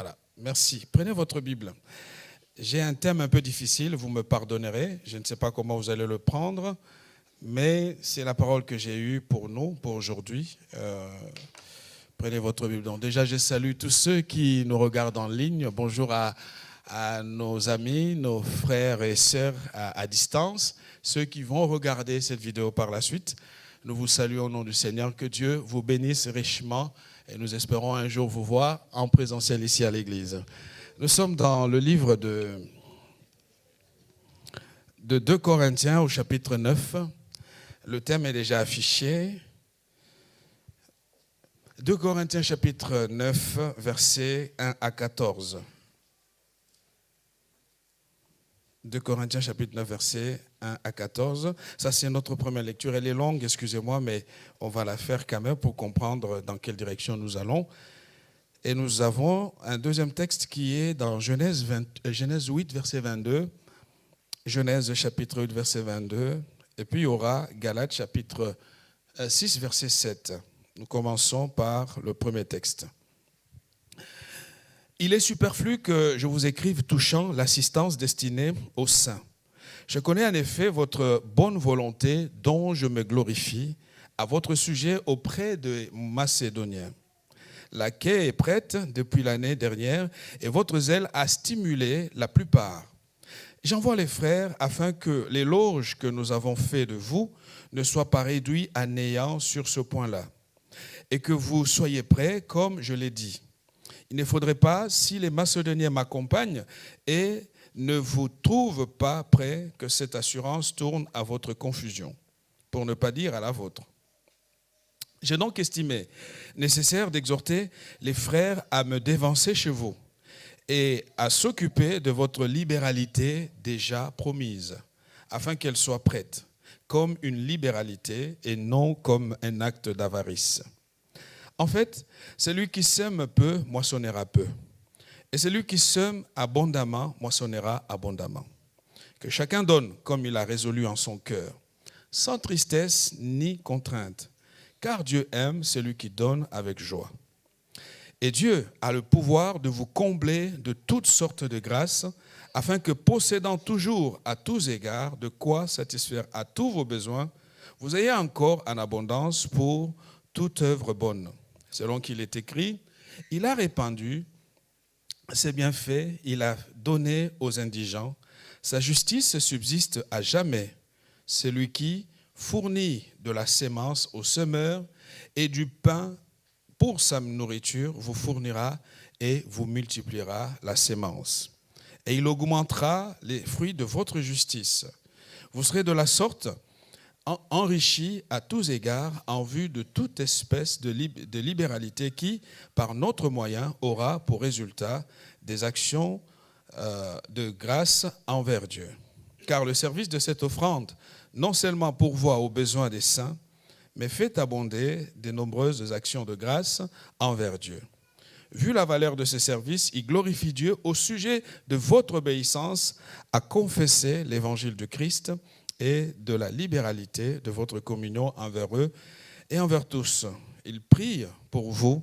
Voilà, merci. Prenez votre Bible. J'ai un thème un peu difficile, vous me pardonnerez. Je ne sais pas comment vous allez le prendre, mais c'est la parole que j'ai eue pour nous, pour aujourd'hui. Prenez votre Bible. Donc déjà, je salue tous ceux qui nous regardent en ligne. Bonjour à nos amis, nos frères et sœurs à distance, ceux qui vont regarder cette vidéo par la suite. Nous vous saluons au nom du Seigneur. Que Dieu vous bénisse richement et nous espérons un jour vous voir en présentiel ici à l'église. Nous sommes dans le livre de 2 Corinthiens au chapitre 9. Le thème est déjà affiché. 2 Corinthiens chapitre 9, versets 1 à 14. 2 Corinthiens chapitre 9, versets 1 à 14. Ça, c'est notre première lecture. Elle est longue, excusez-moi, mais on va la faire quand même pour comprendre dans quelle direction nous allons. Et nous avons un deuxième texte qui est dans Genèse 8, verset 22. Genèse chapitre 8, verset 22. Et puis il y aura Galates chapitre 6, verset 7. Nous commençons par le premier texte. Il est superflu que je vous écrive touchant l'assistance destinée aux saints. Je connais en effet votre bonne volonté dont je me glorifie à votre sujet auprès des Macédoniens. La quai est prête depuis l'année dernière et votre zèle a stimulé la plupart. J'envoie les frères afin que l'éloge que nous avons fait de vous ne soit pas réduit à néant sur ce point-là et que vous soyez prêts comme je l'ai dit. Il ne faudrait pas, si les Macédoniens m'accompagnent et ne vous trouvent pas prêts, que cette assurance tourne à votre confusion, pour ne pas dire à la vôtre. J'ai donc estimé nécessaire d'exhorter les frères à me dévancer chez vous et à s'occuper de votre libéralité déjà promise, afin qu'elle soit prête, comme une libéralité et non comme un acte d'avarice. En fait, celui qui sème peu moissonnera peu, et celui qui sème abondamment moissonnera abondamment. Que chacun donne comme il a résolu en son cœur, sans tristesse ni contrainte, car Dieu aime celui qui donne avec joie. Et Dieu a le pouvoir de vous combler de toutes sortes de grâces, afin que, possédant toujours à tous égards de quoi satisfaire à tous vos besoins, vous ayez encore en abondance pour toute œuvre bonne. Selon qu'il est écrit, il a répandu ses bienfaits, il a donné aux indigents. Sa justice subsiste à jamais. Celui qui fournit de la sémence au semeur et du pain pour sa nourriture vous fournira et vous multipliera la sémence. Et il augmentera les fruits de votre justice. Vous serez de la sorte enrichi à tous égards en vue de toute espèce de libéralité qui, par notre moyen, aura pour résultat des actions de grâce envers Dieu. Car le service de cette offrande, non seulement pourvoit aux besoins des saints, mais fait abonder de nombreuses actions de grâce envers Dieu. Vu la valeur de ce service, il glorifie Dieu au sujet de votre obéissance à confesser l'évangile de Christ et de la libéralité de votre communion envers eux et envers tous. Il prie pour vous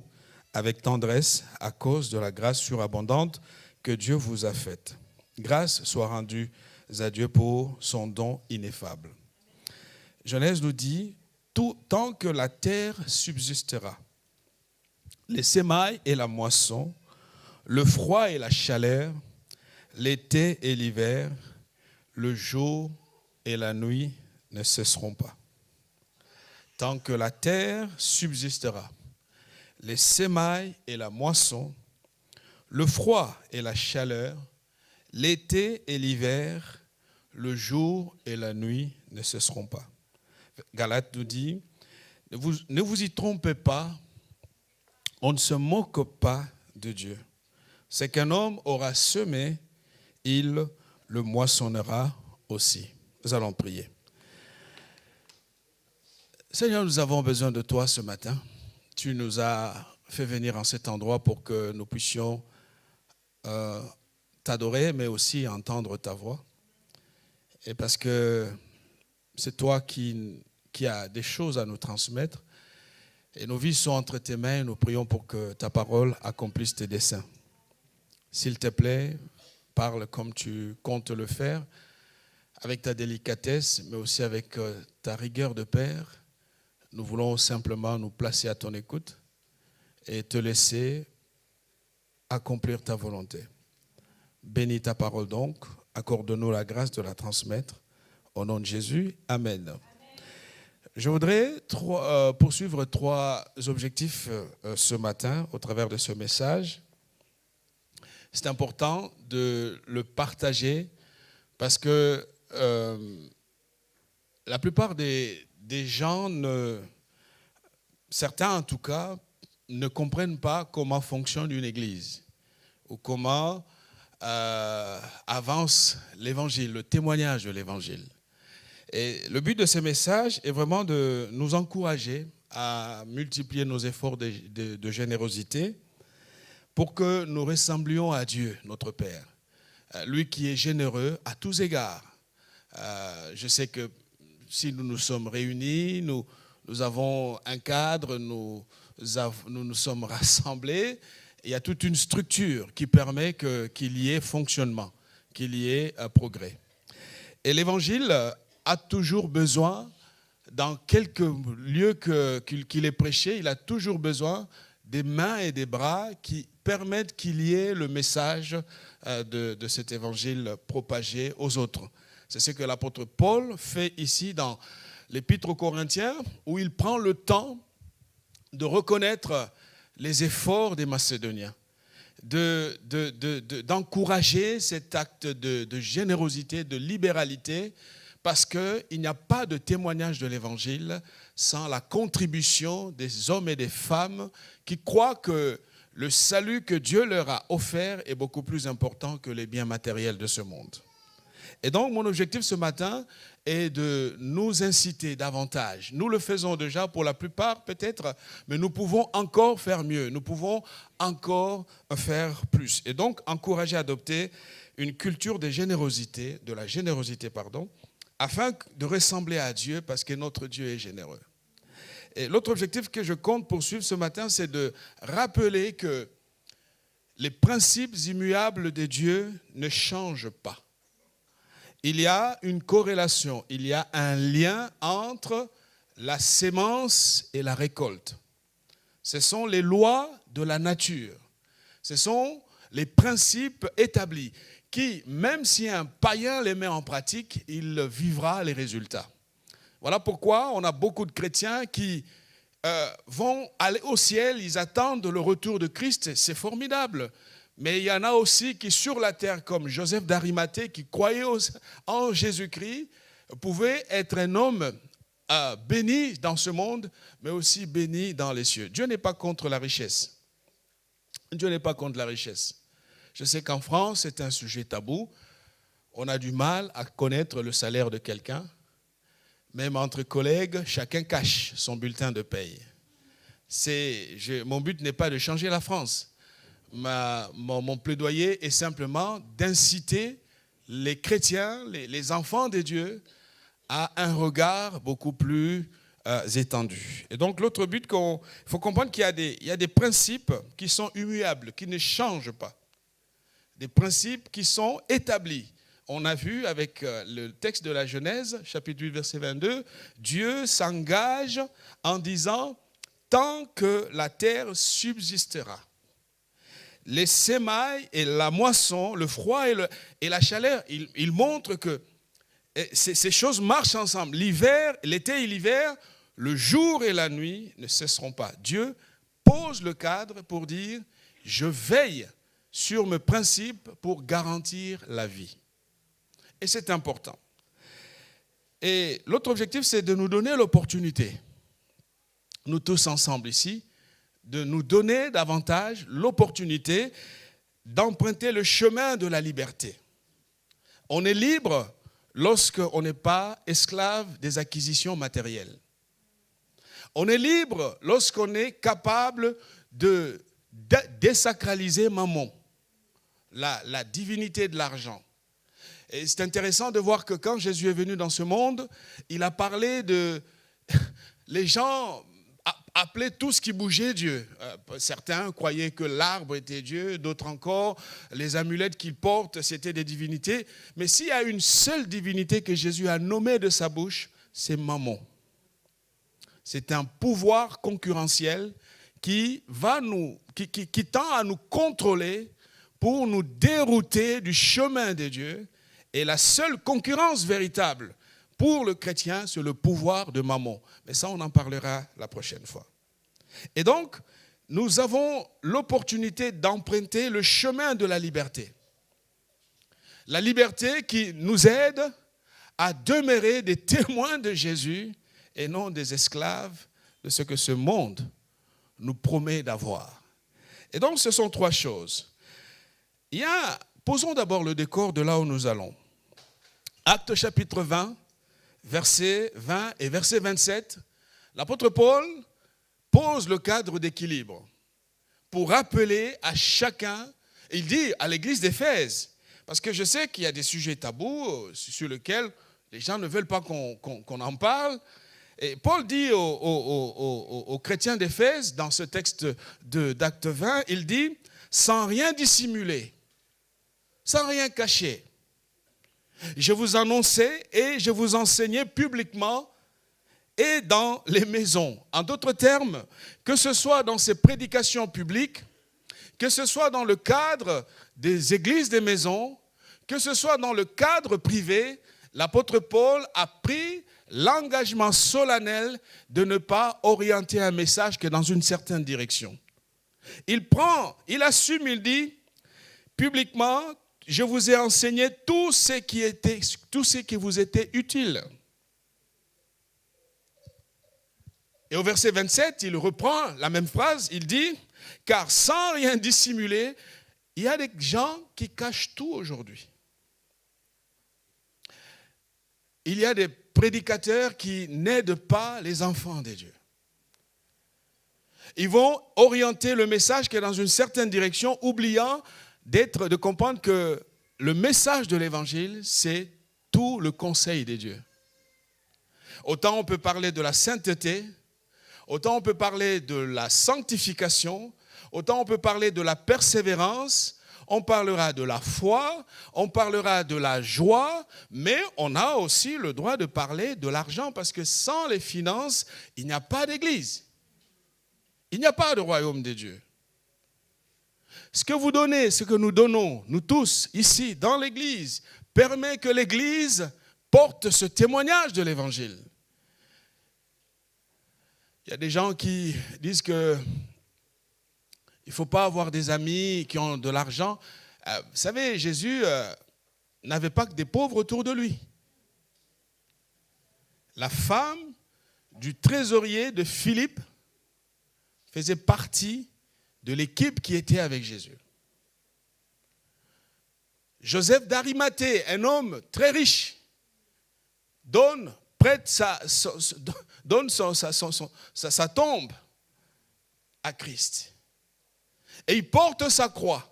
avec tendresse à cause de la grâce surabondante que Dieu vous a faite. Grâce soit rendue à Dieu pour son don ineffable. Genèse nous dit, tant que la terre subsistera, les semailles et la moisson, le froid et la chaleur, l'été et l'hiver, le jour et la nuit ne cesseront pas. Tant que la terre subsistera, les semailles et la moisson, le froid et la chaleur, l'été et l'hiver, le jour et la nuit ne cesseront pas. Galates nous dit, ne vous y trompez pas, on ne se moque pas de Dieu. C'est qu'un homme aura semé, il le moissonnera aussi. Nous allons prier. Seigneur, nous avons besoin de toi ce matin. Tu nous as fait venir en cet endroit pour que nous puissions t'adorer, mais aussi entendre ta voix. Et parce que c'est toi qui as des choses à nous transmettre. Et nos vies sont entre tes mains. Nous prions pour que ta parole accomplisse tes desseins. s'il te plaît, parle comme tu comptes le faire, avec ta délicatesse, mais aussi avec ta rigueur de père. Nous voulons simplement nous placer à ton écoute et te laisser accomplir ta volonté. Bénis ta parole donc, accorde-nous la grâce de la transmettre. Au nom de Jésus, Amen. Je voudrais poursuivre 3 objectifs ce matin au travers de ce message. C'est important de le partager parce que la plupart des gens, certains en tout cas, ne comprennent pas comment fonctionne une église ou comment avance l'évangile, le témoignage de l'évangile. Et le but de ce message est vraiment de nous encourager à multiplier nos efforts de générosité pour que nous ressemblions à Dieu, notre Père, lui qui est généreux à tous égards. Je sais que si nous nous sommes réunis, nous avons un cadre, nous nous sommes rassemblés, il y a toute une structure qui permet qu'il y ait fonctionnement, qu'il y ait progrès. Et l'évangile a toujours besoin, dans quelque lieu qu'il est prêché, il a toujours besoin des mains et des bras qui permettent qu'il y ait le message de cet évangile propagé aux autres. C'est ce que l'apôtre Paul fait ici dans l'Épître aux Corinthiens, où il prend le temps de reconnaître les efforts des Macédoniens, d'encourager cet acte de générosité, de libéralité, parce qu'il n'y a pas de témoignage de l'Évangile sans la contribution des hommes et des femmes qui croient que le salut que Dieu leur a offert est beaucoup plus important que les biens matériels de ce monde. Et donc, mon objectif ce matin est de nous inciter davantage. Nous le faisons déjà pour la plupart peut-être, mais nous pouvons encore faire mieux. Nous pouvons encore faire plus. Et donc, encourager à adopter une culture de la générosité, afin de ressembler à Dieu, parce que notre Dieu est généreux. Et l'autre objectif que je compte poursuivre ce matin, c'est de rappeler que les principes immuables de Dieu ne changent pas. Il y a une corrélation, il y a un lien entre la sémence et la récolte. Ce sont les lois de la nature. Ce sont les principes établis qui, même si un païen les met en pratique, il vivra les résultats. Voilà pourquoi on a beaucoup de chrétiens qui vont aller au ciel, ils attendent le retour de Christ, c'est formidable. Mais il y en a aussi qui, sur la terre, comme Joseph d'Arimathée, qui croyait en Jésus-Christ, pouvait être un homme béni dans ce monde, mais aussi béni dans les cieux. Dieu n'est pas contre la richesse. Dieu n'est pas contre la richesse. Je sais qu'en France, c'est un sujet tabou. On a du mal à connaître le salaire de quelqu'un. Même entre collègues, chacun cache son bulletin de paye. Mon but n'est pas de changer la France. Mon plaidoyer est simplement d'inciter les chrétiens, les enfants de Dieu, à un regard beaucoup plus étendu. Et donc l'autre but, il faut comprendre qu'il y a des principes qui sont immuables, qui ne changent pas. Des principes qui sont établis. On a vu avec le texte de la Genèse, chapitre 8, verset 22, Dieu s'engage en disant « Tant que la terre subsistera ». Les semailles et la moisson, le froid et la chaleur, il montre que ces choses marchent ensemble. L'été et l'hiver, le jour et la nuit ne cesseront pas. Dieu pose le cadre pour dire « Je veille sur mes principes pour garantir la vie ». Et c'est important. Et l'autre objectif, c'est de nous donner l'opportunité, nous tous ensemble ici, de nous donner davantage l'opportunité d'emprunter le chemin de la liberté. On est libre lorsqu'on n'est pas esclave des acquisitions matérielles. On est libre lorsqu'on est capable de désacraliser Mammon, la divinité de l'argent. Et c'est intéressant de voir que quand Jésus est venu dans ce monde, il a parlé de... Les gens, appelait tout ce qui bougeait Dieu. Certains croyaient que l'arbre était Dieu, d'autres encore, les amulettes qu'il porte, c'était des divinités. Mais s'il y a une seule divinité que Jésus a nommée de sa bouche, c'est Mammon. C'est un pouvoir concurrentiel qui tend à nous contrôler pour nous dérouter du chemin de Dieu. Et la seule concurrence véritable pour le chrétien, c'est le pouvoir de Mammon. Mais ça, on en parlera la prochaine fois. Et donc, nous avons l'opportunité d'emprunter le chemin de la liberté. La liberté qui nous aide à demeurer des témoins de Jésus et non des esclaves de ce que ce monde nous promet d'avoir. Et donc, ce sont trois choses. Posons d'abord le décor de là où nous allons. Actes chapitre 20, verset 20 et verset 27, l'apôtre Paul pose le cadre d'équilibre pour rappeler à chacun, il dit à l'église d'Éphèse, parce que je sais qu'il y a des sujets tabous sur lesquels les gens ne veulent pas qu'on en parle. Et Paul dit aux chrétiens d'Éphèse, dans ce texte d'Acte 20, il dit, sans rien dissimuler, sans rien cacher, je vous annonçais et je vous enseignais publiquement et dans les maisons. En d'autres termes, que ce soit dans ces prédications publiques, que ce soit dans le cadre des églises des maisons, que ce soit dans le cadre privé, l'apôtre Paul a pris l'engagement solennel de ne pas orienter un message que dans une certaine direction. Il assume, il dit publiquement, je vous ai enseigné tout ce qui vous était utile. Et au verset 27, il reprend la même phrase, il dit, car sans rien dissimuler, il y a des gens qui cachent tout aujourd'hui. Il y a des prédicateurs qui n'aident pas les enfants de Dieu. Ils vont orienter le message qui est dans une certaine direction, oubliant de comprendre que le message de l'évangile, c'est tout le conseil de Dieu. Autant on peut parler de la sainteté, autant on peut parler de la sanctification, autant on peut parler de la persévérance, on parlera de la foi, on parlera de la joie, mais on a aussi le droit de parler de l'argent, parce que sans les finances, il n'y a pas d'église. Il n'y a pas de royaume de Dieu. Ce que vous donnez, ce que nous donnons, nous tous, ici, dans l'église, permet que l'église porte ce témoignage de l'évangile. Il y a des gens qui disent que il ne faut pas avoir des amis qui ont de l'argent. Vous savez, Jésus n'avait pas que des pauvres autour de lui. La femme du trésorier de Philippe faisait partie de l'équipe qui était avec Jésus. Joseph d'Arimathée, un homme très riche, prête sa tombe à Christ. Et il porte sa croix.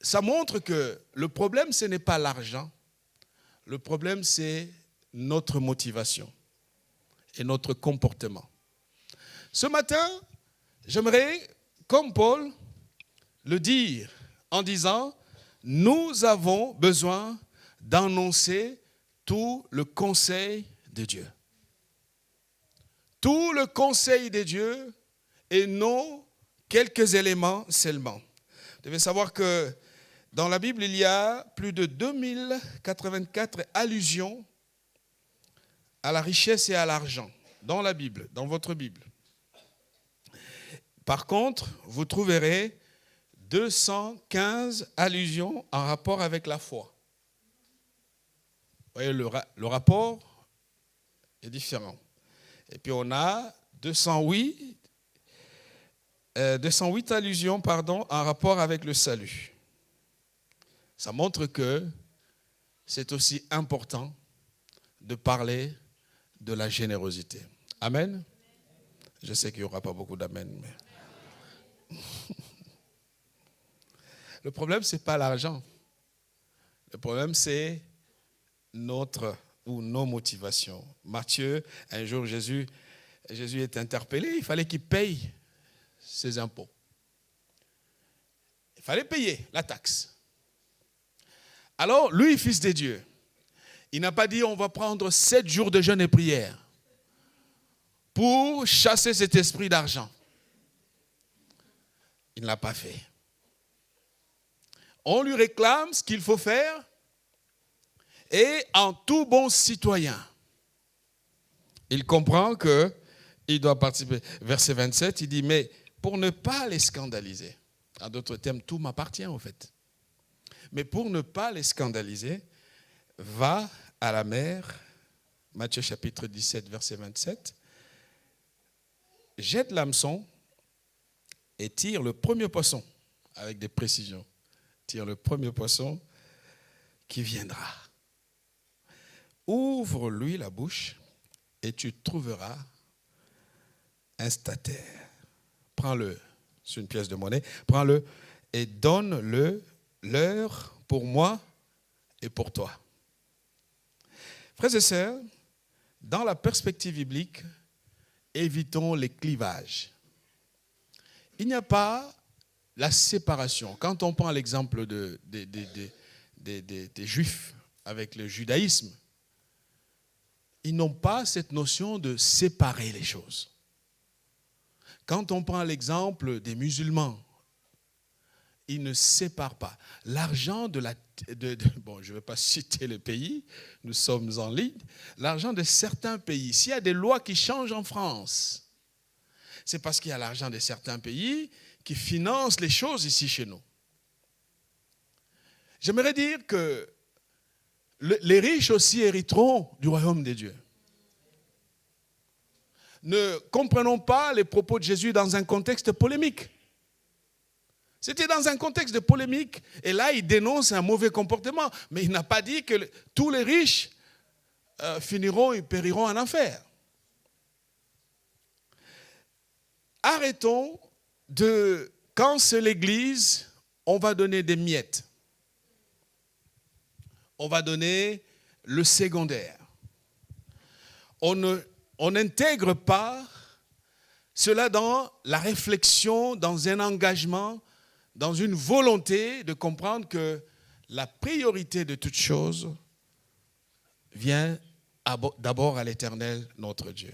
Ça montre que le problème, ce n'est pas l'argent. Le problème, c'est notre motivation et notre comportement. Ce matin, j'aimerais, comme Paul, le dire en disant, nous avons besoin d'annoncer tout le conseil de Dieu. Tout le conseil de Dieu et non quelques éléments seulement. Vous devez savoir que dans la Bible, il y a plus de 2084 allusions à la richesse et à l'argent dans la Bible, dans votre Bible. Par contre, vous trouverez 215 allusions en rapport avec la foi. Vous voyez, le rapport est différent. Et puis on a 208 allusions en rapport avec le salut. Ça montre que c'est aussi important de parler de la générosité. Amen. Je sais qu'il n'y aura pas beaucoup d'amen. Mais... Le problème, ce n'est pas l'argent. Le problème, c'est nos motivations. Matthieu, un jour, Jésus Et Jésus est interpellé, il fallait qu'il paye ses impôts. Il fallait payer la taxe. Alors, lui, fils de Dieu, il n'a pas dit on va prendre 7 jours de jeûne et prière pour chasser cet esprit d'argent. Il ne l'a pas fait. On lui réclame ce qu'il faut faire et en tout bon citoyen, il comprend qu'il doit participer. Verset 27, il dit, mais pour ne pas les scandaliser, en d'autres termes, tout m'appartient en fait, mais pour ne pas les scandaliser, va à la mer, Matthieu chapitre 17, verset 27, jette l'hameçon et tire le premier poisson, avec des précisions. Tire le premier poisson qui viendra. Ouvre-lui la bouche et tu trouveras un statère. Prends-le, c'est une pièce de monnaie, prends-le et donne-le leur pour moi et pour toi. Frères et sœurs, dans la perspective biblique, évitons les clivages. Il n'y a pas la séparation. Quand on prend l'exemple des Juifs avec le judaïsme, ils n'ont pas cette notion de séparer les choses. Quand on prend l'exemple des musulmans, ils ne séparent pas. L'argent bon, je ne vais pas citer le pays, nous sommes en ligne, l'argent de certains pays, s'il y a des lois qui changent en France, c'est parce qu'il y a l'argent de certains pays qui financent les choses ici chez nous. J'aimerais dire que les riches aussi hériteront du royaume des dieux. Ne comprenons pas les propos de Jésus dans un contexte polémique. C'était dans un contexte de polémique, et là, il dénonce un mauvais comportement, mais il n'a pas dit que tous les riches finiront et périront en enfer. Arrêtons quand c'est l'Église, on va donner des miettes. On va donner le secondaire. On n'intègre pas cela dans la réflexion, dans un engagement, dans une volonté de comprendre que la priorité de toute chose vient d'abord à l'Éternel, notre Dieu.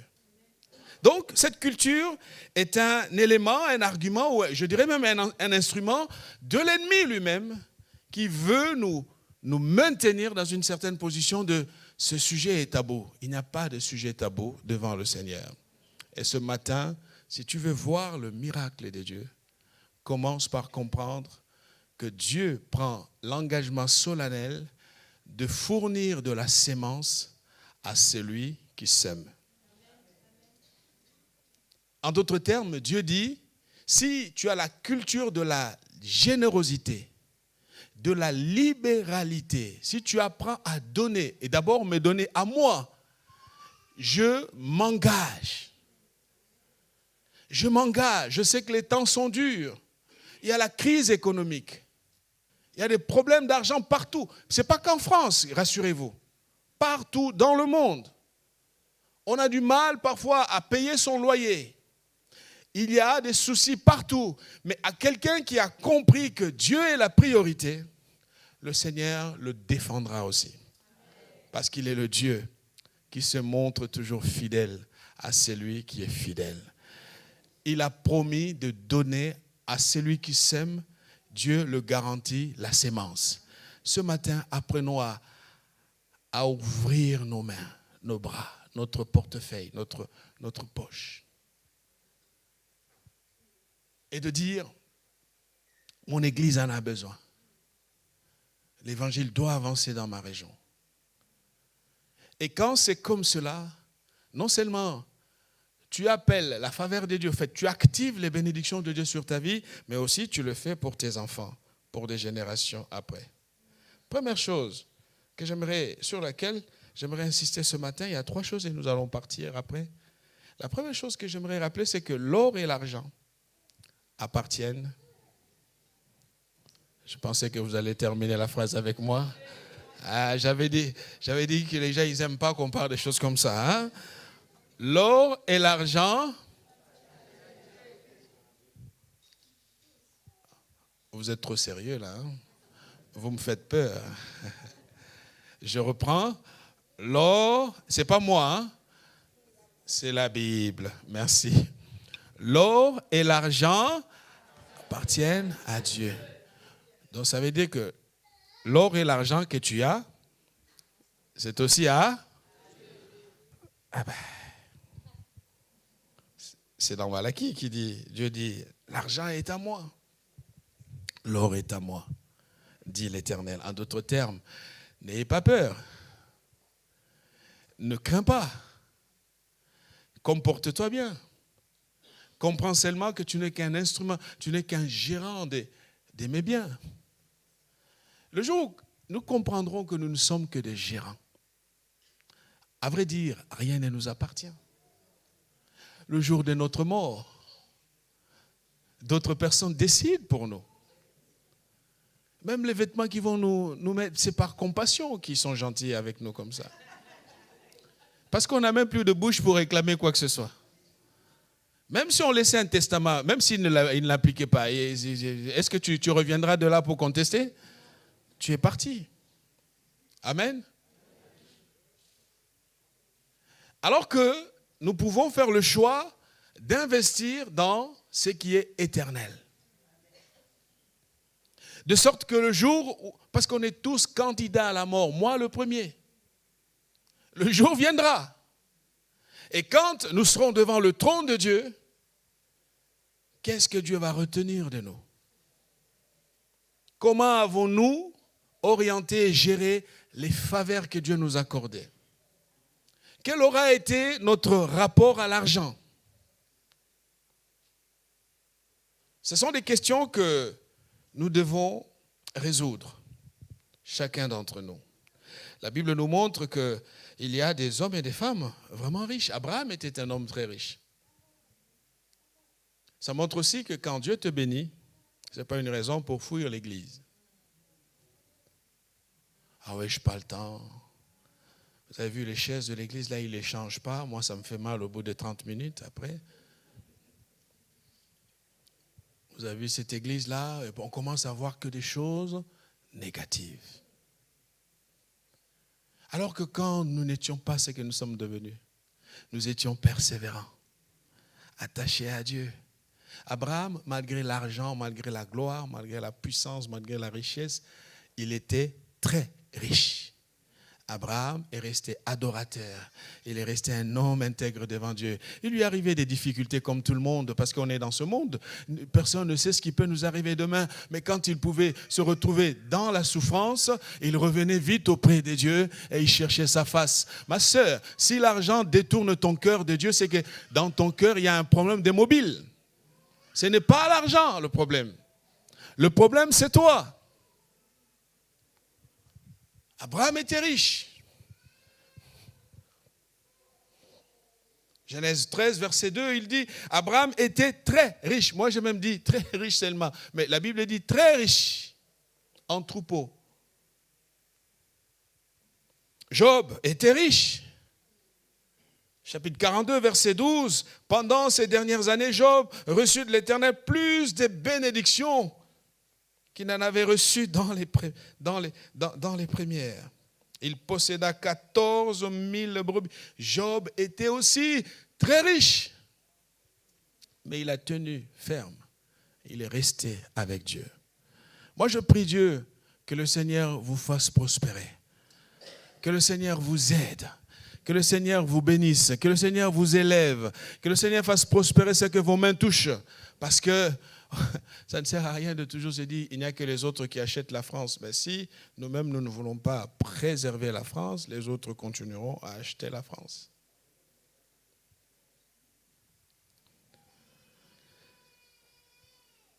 Donc, cette culture est un élément, un argument, ou je dirais même un instrument de l'ennemi lui-même qui veut nous maintenir dans une certaine position de ce sujet est tabou. Il n'y a pas de sujet tabou devant le Seigneur. Et ce matin, si tu veux voir le miracle de Dieu, commence par comprendre que Dieu prend l'engagement solennel de fournir de la sémence à celui qui sème. En d'autres termes, Dieu dit, si tu as la culture de la générosité, de la libéralité, si tu apprends à donner, et d'abord me donner à moi, je m'engage. Je m'engage. Je sais que les temps sont durs. Il y a la crise économique. Il y a des problèmes d'argent partout. Ce n'est pas qu'en France, rassurez-vous. Partout dans le monde. On a du mal parfois à payer son loyer. Il y a des soucis partout. Mais à quelqu'un qui a compris que Dieu est la priorité, le Seigneur le défendra aussi. Parce qu'il est le Dieu qui se montre toujours fidèle à celui qui est fidèle. Il a promis de donner à celui qui sème, Dieu le garantit, la sémence. Ce matin, apprenons à ouvrir nos mains, nos bras, notre portefeuille, notre poche. Et de dire, mon Église en a besoin. L'évangile doit avancer dans ma région. Et quand c'est comme cela, non seulement tu appelles la faveur de Dieu, en fait, tu actives les bénédictions de Dieu sur ta vie, mais aussi tu le fais pour tes enfants, pour des générations après. Première chose sur laquelle j'aimerais insister ce matin, il y a 3 choses et nous allons partir après. La première chose que j'aimerais rappeler, c'est que l'or et l'argent appartiennent. Je pensais que vous allez terminer la phrase avec moi. J'avais dit que les gens, ils n'aiment pas qu'on parle de choses comme ça. Hein? L'or et l'argent. Vous êtes trop sérieux là. Hein? Vous me faites peur. Je reprends. L'or, c'est pas moi, hein? C'est la Bible. Merci. L'or et l'argent appartiennent à Dieu. Donc ça veut dire que l'or et l'argent que tu as, c'est aussi à... Ah ben, c'est dans Malachie qui dit, Dieu dit, l'argent est à moi. L'or est à moi, dit l'Éternel. En d'autres termes, n'ayez pas peur. Ne crains pas. Comporte-toi bien. Comprends seulement que tu n'es qu'un instrument, tu n'es qu'un gérant de mes biens. Le jour où nous comprendrons que nous ne sommes que des gérants, à vrai dire, rien ne nous appartient. Le jour de notre mort, d'autres personnes décident pour nous. Même les vêtements qui vont nous mettre, c'est par compassion qu'ils sont gentils avec nous comme ça. Parce qu'on n'a même plus de bouche pour réclamer quoi que ce soit. Même si on laissait un testament, même s'il ne l'appliquait pas, est-ce que tu reviendras de là pour contester? Tu es parti. Amen. Alors que nous pouvons faire le choix d'investir dans ce qui est éternel. De sorte que le jour, parce qu'on est tous candidats à la mort, moi le premier, le jour viendra. Et quand nous serons devant le trône de Dieu, qu'est-ce que Dieu va retenir de nous? Comment avons-nous orienté et géré les faveurs que Dieu nous accordait? Quel aura été notre rapport à l'argent? Ce sont des questions que nous devons résoudre, chacun d'entre nous. La Bible nous montre qu'il y a des hommes et des femmes vraiment riches. Abraham était un homme très riche. Ça montre aussi que quand Dieu te bénit, ce n'est pas une raison pour fuir l'église. Ah oui, je n'ai pas le temps. Vous avez vu les chaises de l'église, là, ils ne les changent pas. Moi, ça me fait mal au bout de 30 minutes après. Vous avez vu cette église-là, on commence à voir que des choses négatives. Alors que quand nous n'étions pas ce que nous sommes devenus, nous étions persévérants, attachés à Dieu. Abraham, malgré l'argent, malgré la gloire, malgré la puissance, malgré la richesse, il était très riche. Abraham est resté adorateur. Il est resté un homme intègre devant Dieu. Il lui arrivait des difficultés comme tout le monde, parce qu'on est dans ce monde. Personne ne sait ce qui peut nous arriver demain. Mais quand il pouvait se retrouver dans la souffrance, il revenait vite auprès de Dieu et il cherchait sa face. Ma sœur, si l'argent détourne ton cœur de Dieu, c'est que dans ton cœur, il y a un problème de mobile. Ce n'est pas l'argent le problème. Le problème, c'est toi. Abraham était riche. Genèse 13, verset 2, il dit, Abraham était très riche. Moi, j'ai même dit très riche seulement. Mais la Bible dit très riche en troupeaux. Job était riche. Chapitre 42, verset 12. Pendant ces dernières années, Job reçut de l'Éternel plus de bénédictions qu'il n'en avait reçu dans les premières. Il posséda 14 000 brebis. Job était aussi très riche. Mais il a tenu ferme. Il est resté avec Dieu. Moi, je prie Dieu que le Seigneur vous fasse prospérer. Que le Seigneur vous aide. Que le Seigneur vous bénisse. Que le Seigneur vous élève. Que le Seigneur fasse prospérer ce que vos mains touchent. Parce que ça ne sert à rien de toujours se dire il n'y a que les autres qui achètent la France. Mais si nous-mêmes nous ne voulons pas préserver la France, les autres continueront à acheter la France.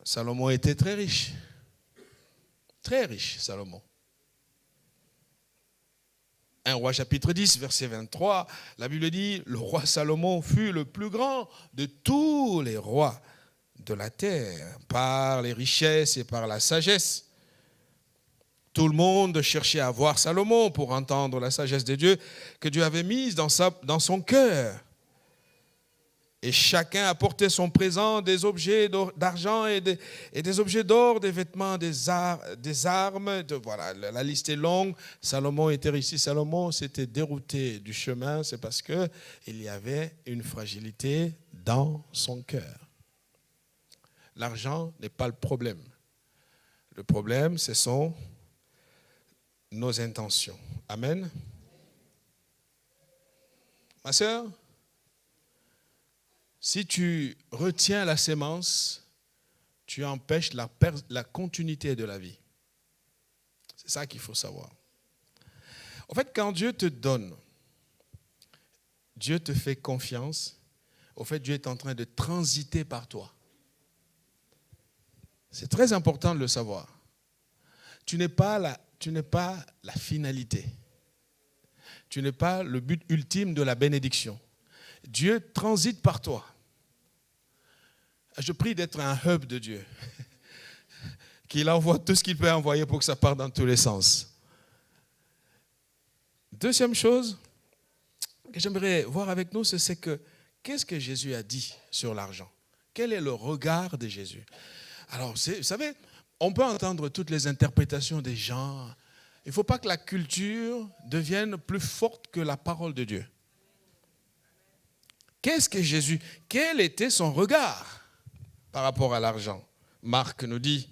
Salomon était très riche. Très riche, Salomon. 1 Roi chapitre 10, verset 23, la Bible dit, le roi Salomon fut le plus grand de tous les rois de la terre, par les richesses et par la sagesse. Tout le monde cherchait à voir Salomon pour entendre la sagesse de Dieu que Dieu avait mise dans son cœur. Et chacun apportait son présent, des objets d'argent et des objets d'or, des vêtements, des armes. Voilà, la liste est longue. Salomon était riche. Si Salomon s'était dérouté du chemin, c'est parce qu'il y avait une fragilité dans son cœur. L'argent n'est pas le problème. Le problème, ce sont nos intentions. Amen. Ma sœur, si tu retiens la sémence, tu empêches la continuité de la vie. C'est ça qu'il faut savoir. En fait, quand Dieu te donne, Dieu te fait confiance. Au fait, Dieu est en train de transiter par toi. C'est très important de le savoir. Tu n'es pas la finalité. Tu n'es pas le but ultime de la bénédiction. Dieu transite par toi. Je prie d'être un hub de Dieu. Qu'il envoie tout ce qu'il peut envoyer pour que ça parte dans tous les sens. Deuxième chose que j'aimerais voir avec nous, c'est qu'est-ce que Jésus a dit sur l'argent? Quel est le regard de Jésus? Alors, vous savez, on peut entendre toutes les interprétations des gens. Il ne faut pas que la culture devienne plus forte que la parole de Dieu. Qu'est-ce que Jésus, quel était son regard par rapport à l'argent? Marc nous dit,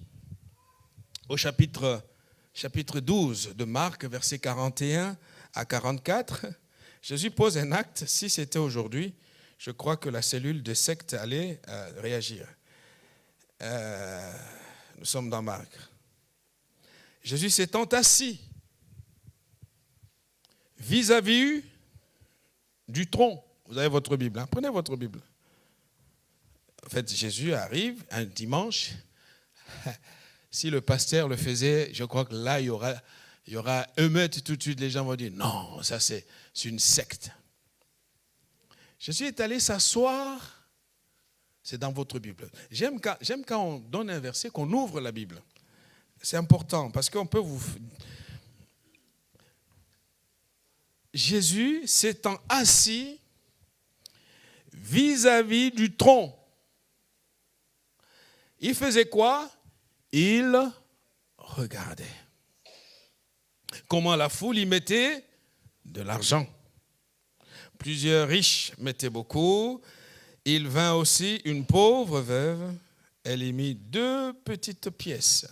au chapitre 12 de Marc, versets 41 à 44, Jésus pose un acte. Si c'était aujourd'hui, je crois que la cellule de secte allait réagir. Nous sommes dans Marc. Jésus s'étant assis vis-à-vis du tronc. Vous avez votre Bible, hein? Prenez votre Bible. En fait, Jésus arrive un dimanche. Si le pasteur le faisait, je crois que là, il y aura émeute tout de suite. Les gens vont dire, non, ça c'est une secte. Jésus est allé s'asseoir. C'est dans votre Bible. J'aime quand on donne un verset, qu'on ouvre la Bible. C'est important parce qu'on peut vous... Jésus s'étant assis vis-à-vis du tronc. Il faisait quoi? Il regardait. Comment la foule y mettait de l'argent. Plusieurs riches mettaient beaucoup. Il vint aussi une pauvre veuve. Elle y mit 2 petites pièces,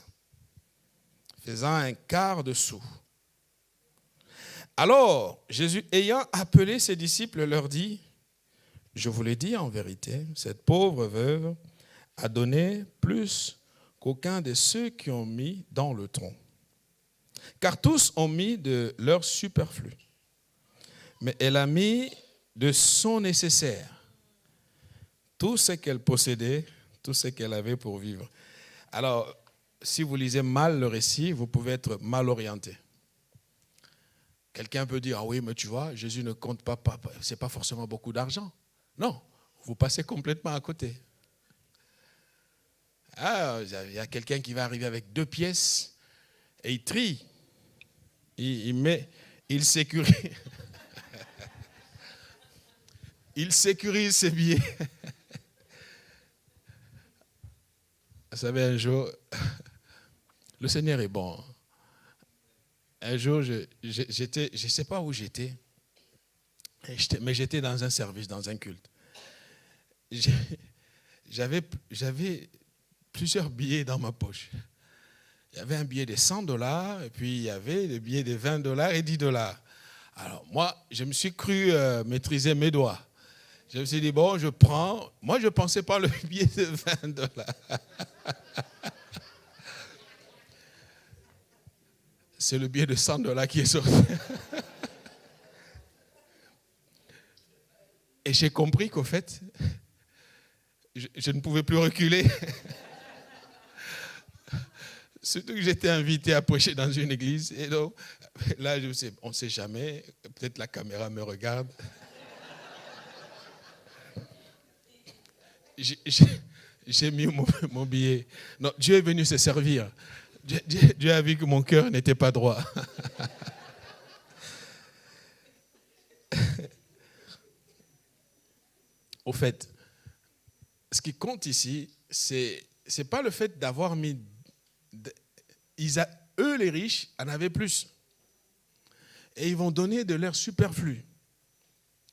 faisant un quart de sou. Alors, Jésus, ayant appelé ses disciples, leur dit, je vous l'ai dit en vérité, cette pauvre veuve a donné plus qu'aucun de ceux qui ont mis dans le tronc. Car tous ont mis de leur superflu. Mais elle a mis de son nécessaire, tout ce qu'elle possédait, tout ce qu'elle avait pour vivre. Alors, si vous lisez mal le récit, vous pouvez être mal orienté. Quelqu'un peut dire, ah oui, mais tu vois, Jésus ne compte pas, c'est pas forcément beaucoup d'argent. Non, vous passez complètement à côté. Ah, il y a quelqu'un qui va arriver avec 2 pièces et il trie. Il sécurise. Il sécurise ses billets. Vous savez, un jour, le Seigneur est bon. Un jour, je ne sais pas où j'étais, mais j'étais dans un service, dans un culte. J'avais plusieurs billets dans ma poche. Il y avait un billet de $100 et puis il y avait des billets de $20 et $10. Alors moi, je me suis cru maîtriser mes doigts. Je me suis dit, bon, je prends. Moi, je ne pensais pas le billet de $20. C'est le billet de $100 qui est sorti. Et j'ai compris qu'au fait, je ne pouvais plus reculer. Surtout que j'étais invité à prêcher dans une église. Et donc, là, je me suis dit, on ne sait jamais, peut-être la caméra me regarde. J'ai mis mon billet. Non, Dieu est venu se servir. Dieu a vu que mon cœur n'était pas droit. Au fait, ce qui compte ici, c'est pas le fait d'avoir mis... Eux, les riches, en avaient plus. Et ils vont donner de leur superflu.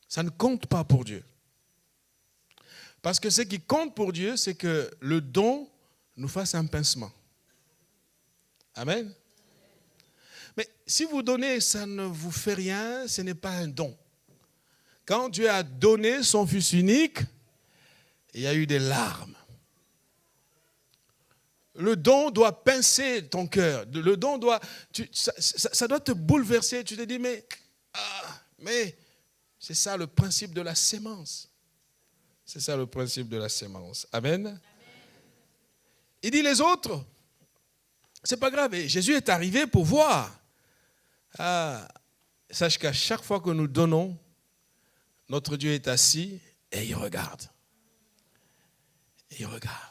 Ça ne compte pas pour Dieu. Parce que ce qui compte pour Dieu, c'est que le don nous fasse un pincement. Amen. Mais si vous donnez, ça ne vous fait rien, ce n'est pas un don. Quand Dieu a donné son Fils unique, il y a eu des larmes. Le don doit pincer ton cœur. Le don doit, ça doit te bouleverser. Tu te dis, mais c'est ça le principe de la sémence. C'est ça le principe de la sémence. Amen. Amen. Il dit les autres, c'est pas grave. Et Jésus est arrivé pour voir. Sache qu'à chaque fois que nous donnons, notre Dieu est assis et il regarde. Il regarde.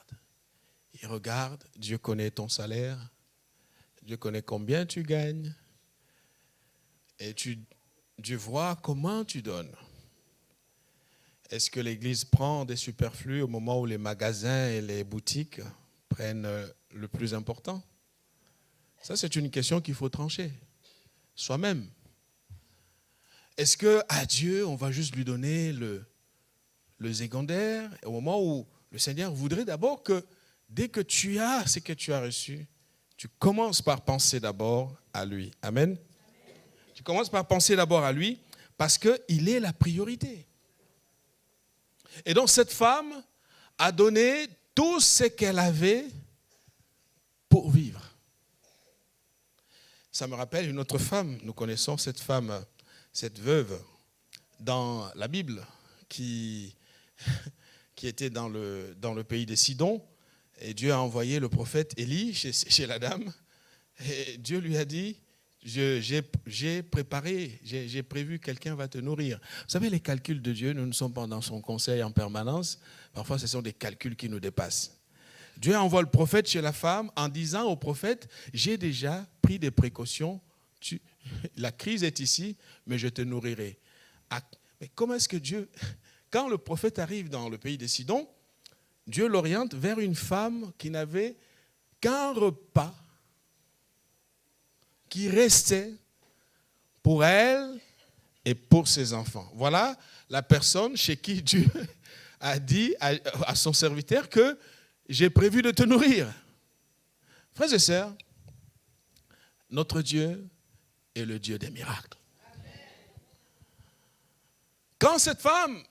Il regarde. Dieu connaît ton salaire. Dieu connaît combien tu gagnes. Et Dieu voit comment tu donnes. Est-ce que l'Église prend des superflus au moment où les magasins et les boutiques prennent le plus important? Ça, c'est une question qu'il faut trancher soi-même. Est-ce qu'à Dieu, on va juste lui donner le secondaire au moment où le Seigneur voudrait d'abord que dès que tu as ce que tu as reçu, tu commences par penser d'abord à lui. Amen. Amen. Tu commences par penser d'abord à lui parce qu'il est la priorité. Et donc cette femme a donné tout ce qu'elle avait pour vivre. Ça me rappelle une autre femme, nous connaissons cette femme, cette veuve dans la Bible qui était dans le pays des Sidon. Et Dieu a envoyé le prophète Élie chez la dame. Et Dieu lui a dit, j'ai prévu, quelqu'un va te nourrir. Vous savez, les calculs de Dieu, nous ne sommes pas dans son conseil en permanence. Parfois, ce sont des calculs qui nous dépassent. Dieu envoie le prophète chez la femme en disant au prophète, j'ai déjà pris des précautions. La crise est ici, mais je te nourrirai. Mais comment est-ce que Dieu... Quand le prophète arrive dans le pays des Sidon, Dieu l'oriente vers une femme qui n'avait qu'un repas qui restait pour elle et pour ses enfants. Voilà la personne chez qui Dieu a dit à son serviteur que j'ai prévu de te nourrir. Frères et sœurs, notre Dieu est le Dieu des miracles. Quand cette femme,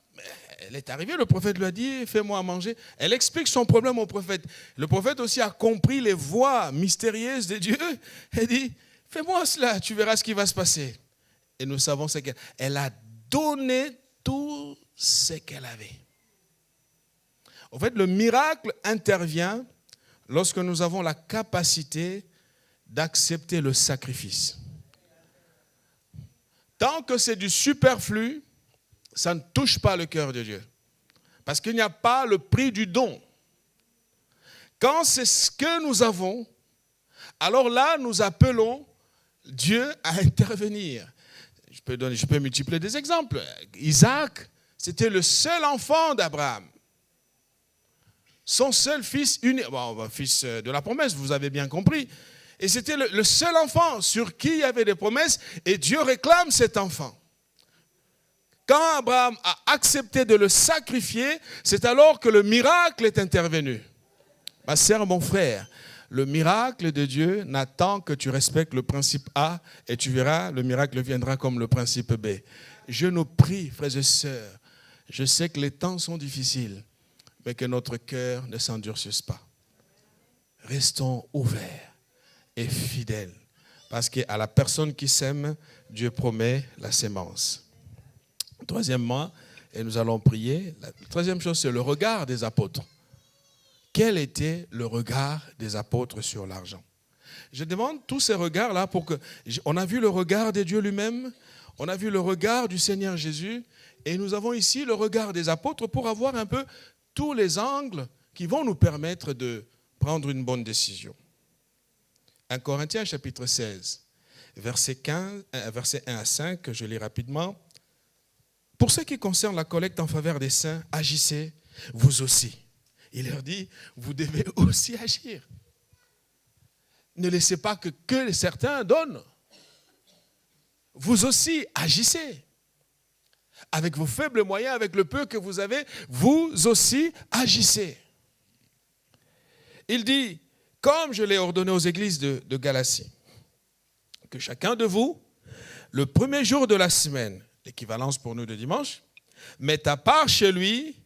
elle est arrivée, le prophète lui a dit, fais-moi à manger. Elle explique son problème au prophète. Le prophète aussi a compris les voies mystérieuses de Dieu. Elle dit, fais-moi cela, tu verras ce qui va se passer. Et nous savons ce qu'elle a donné tout ce qu'elle avait. En fait, le miracle intervient lorsque nous avons la capacité d'accepter le sacrifice. Tant que c'est du superflu, ça ne touche pas le cœur de Dieu. Parce qu'il n'y a pas le prix du don. Quand c'est ce que nous avons, alors là, nous appelons Dieu à intervenir. Je peux multiplier des exemples. Isaac, c'était le seul enfant d'Abraham. Son seul fils unique, fils de la promesse, vous avez bien compris. Et c'était le seul enfant sur qui il y avait des promesses, et Dieu réclame cet enfant. Quand Abraham a accepté de le sacrifier, c'est alors que le miracle est intervenu. Ma sœur, mon frère, le miracle de Dieu n'attend que tu respectes le principe A et tu verras, le miracle viendra comme le principe B. Je nous prie, frères et sœurs, je sais que les temps sont difficiles, mais que notre cœur ne s'endurcisse pas. Restons ouverts et fidèles, parce qu'à la personne qui sème, Dieu promet la sémence. Troisièmement, et nous allons prier, la troisième chose, c'est le regard des apôtres. Quel était le regard des apôtres sur l'argent? Je demande tous ces regards-là pour que... On a vu le regard de Dieu lui-même, on a vu le regard du Seigneur Jésus, et nous avons ici le regard des apôtres pour avoir un peu tous les angles qui vont nous permettre de prendre une bonne décision. 1 Corinthiens chapitre 16, verset 1 à 5, je lis rapidement. Pour ce qui concerne la collecte en faveur des saints, agissez vous aussi, il leur dit, vous devez aussi agir. Ne laissez pas que certains donnent. Vous aussi agissez. Avec vos faibles moyens, avec le peu que vous avez, vous aussi agissez. Il dit, comme je l'ai ordonné aux églises de Galatie, que chacun de vous, le premier jour de la semaine, l'équivalence pour nous de dimanche, mette à part chez lui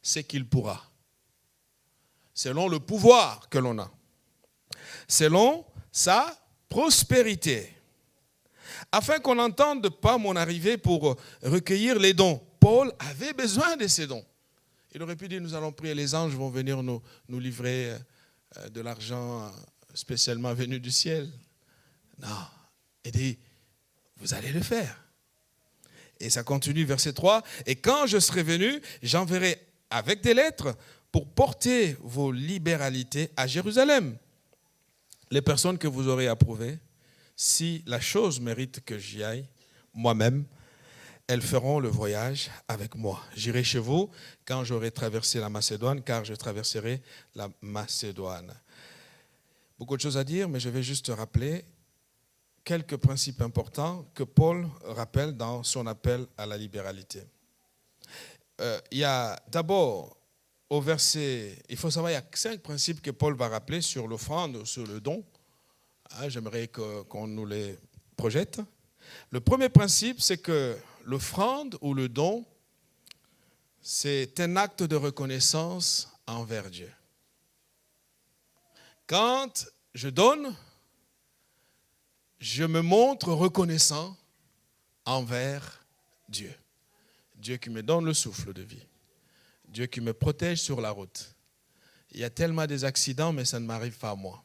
ce qu'il pourra, selon le pouvoir que l'on a, selon sa prospérité, afin qu'on n'entende pas mon arrivée pour recueillir les dons. Paul avait besoin de ces dons. Il aurait pu dire, nous allons prier, les anges vont venir nous livrer de l'argent spécialement venu du ciel. Non, il dit, vous allez le faire. Et ça continue, verset 3. Et quand je serai venu, j'enverrai avec des lettres pour porter vos libéralités à Jérusalem. Les personnes que vous aurez approuvées, si la chose mérite que j'y aille, moi-même, elles feront le voyage avec moi. J'irai chez vous quand j'aurai traversé la Macédoine, car je traverserai la Macédoine. Beaucoup de choses à dire, mais je vais juste rappeler quelques principes importants que Paul rappelle dans son appel à la libéralité. Il y a d'abord, au verset, il faut savoir, il y a 5 principes que Paul va rappeler sur l'offrande, sur le don. J'aimerais qu'on nous les projette. Le premier principe, c'est que l'offrande ou le don, c'est un acte de reconnaissance envers Dieu. Quand je donne, je me montre reconnaissant envers Dieu. Dieu qui me donne le souffle de vie. Dieu qui me protège sur la route. Il y a tellement des accidents, mais ça ne m'arrive pas à moi.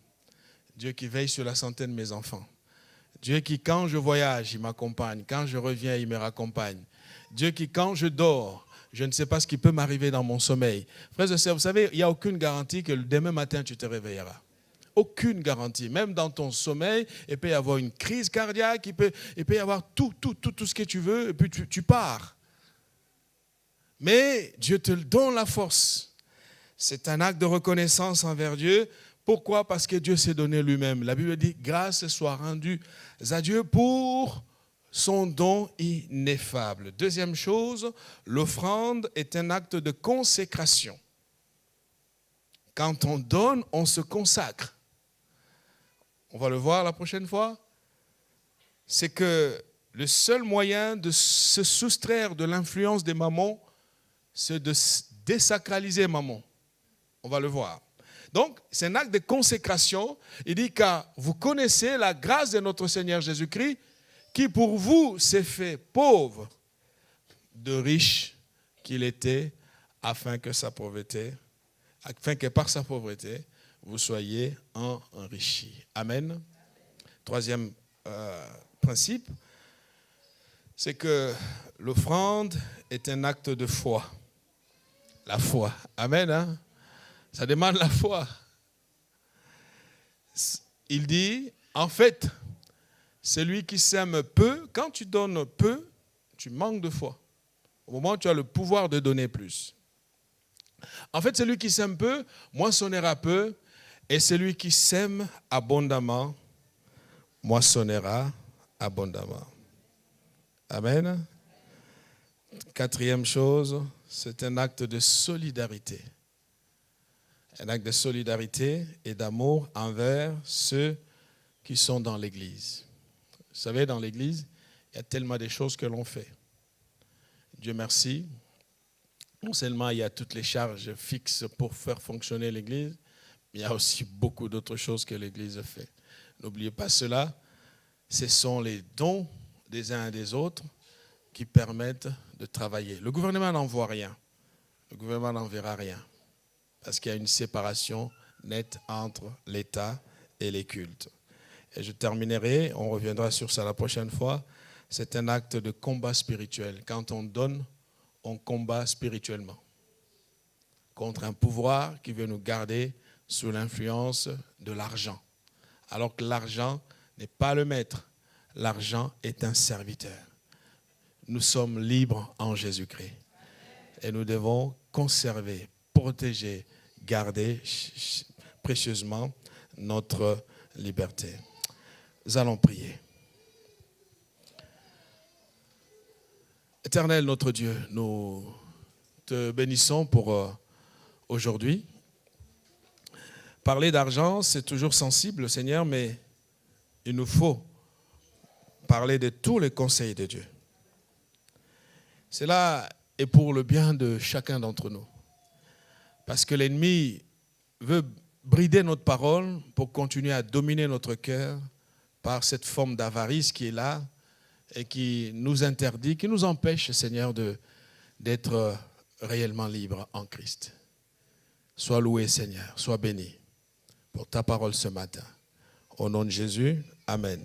Dieu qui veille sur la santé de mes enfants. Dieu qui, quand je voyage, il m'accompagne. Quand je reviens, il me raccompagne. Dieu qui, quand je dors, je ne sais pas ce qui peut m'arriver dans mon sommeil. Frères et sœurs, vous savez, il n'y a aucune garantie que demain matin, tu te réveilleras. Aucune garantie. Même dans ton sommeil, il peut y avoir une crise cardiaque, il peut y avoir tout ce que tu veux, et puis tu pars. Mais Dieu te donne la force. C'est un acte de reconnaissance envers Dieu. Pourquoi? Parce que Dieu s'est donné lui-même. La Bible dit, grâce soit rendue à Dieu pour son don ineffable. Deuxième chose, l'offrande est un acte de consécration. Quand on donne, on se consacre. On va le voir la prochaine fois. C'est que le seul moyen de se soustraire de l'influence des mammons, c'est de désacraliser mammon. On va le voir. Donc, c'est un acte de consécration. Il dit, car vous connaissez la grâce de notre Seigneur Jésus-Christ, qui pour vous s'est fait pauvre, de riche qu'il était, afin que par sa pauvreté, vous soyez enrichis. Amen. Troisième principe, c'est que l'offrande est un acte de foi. La foi. Amen. Hein? Ça demande la foi. Il dit, en fait, celui qui sème peu, quand tu donnes peu, tu manques de foi. Au moment où tu as le pouvoir de donner plus. En fait, celui qui sème peu, moissonnera peu, et celui qui sème abondamment, moissonnera abondamment. Amen. Quatrième chose, c'est un acte de solidarité. Un acte de solidarité et d'amour envers ceux qui sont dans l'Église. Vous savez, dans l'Église, il y a tellement de choses que l'on fait. Dieu merci. Non seulement il y a toutes les charges fixes pour faire fonctionner l'Église, mais il y a aussi beaucoup d'autres choses que l'Église fait. N'oubliez pas cela. Ce sont les dons des uns et des autres qui permettent de travailler. Le gouvernement n'en voit rien. Le gouvernement n'en verra rien. Parce qu'il y a une séparation nette entre l'État et les cultes. Et je terminerai, on reviendra sur ça la prochaine fois. C'est un acte de combat spirituel. Quand on donne, on combat spirituellement. Contre un pouvoir qui veut nous garder sous l'influence de l'argent. Alors que l'argent n'est pas le maître. L'argent est un serviteur. Nous sommes libres en Jésus-Christ. Et nous devons conserver, protéger, garder précieusement notre liberté. Nous allons prier. Éternel notre Dieu, nous te bénissons pour aujourd'hui. Parler d'argent, c'est toujours sensible, Seigneur, mais il nous faut parler de tous les conseils de Dieu. Cela est pour le bien de chacun d'entre nous. Parce que l'ennemi veut brider notre parole pour continuer à dominer notre cœur par cette forme d'avarice qui est là et qui nous interdit, qui nous empêche, Seigneur, d'être réellement libres en Christ. Sois loué, Seigneur, sois béni pour ta parole ce matin. Au nom de Jésus, Amen.